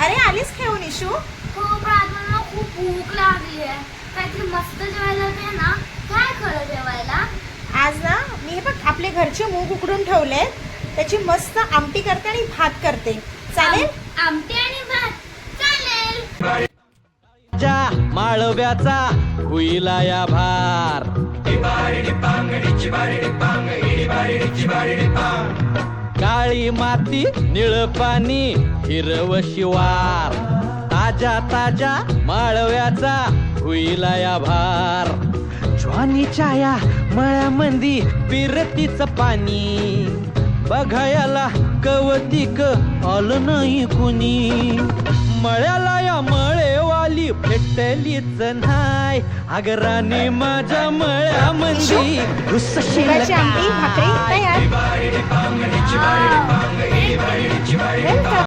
अरे आलीस खेळून इशू? हो पण आज मला खूप भूक लागली आहे. काहीतरी मस्त जेवायला दे ना. काय खरं जेवायला? आज ना मी हे बघ आपले घरचे मूग उकडून ठेवलेत, त्याची मस्त आमटी करते आणि भात करते. चालेल? आमटी आणि भात चालेल. माळव्याचा हुईला या भार, काळी माती निळ पाणी हिरव शिवार, ताजा ताजा माळव्याचा हुईला या भार. ज्वानीच्या या मळ्यामंदी पिरतीच पाणी, बघायला कवतिक आलं नाही कुणी. मळ्याला या मळेवाली भेटलीच नाही, अगराने माझ्या मळ्यामंदी मुगाची आमटी भाकरी तयार. हा. Welcome.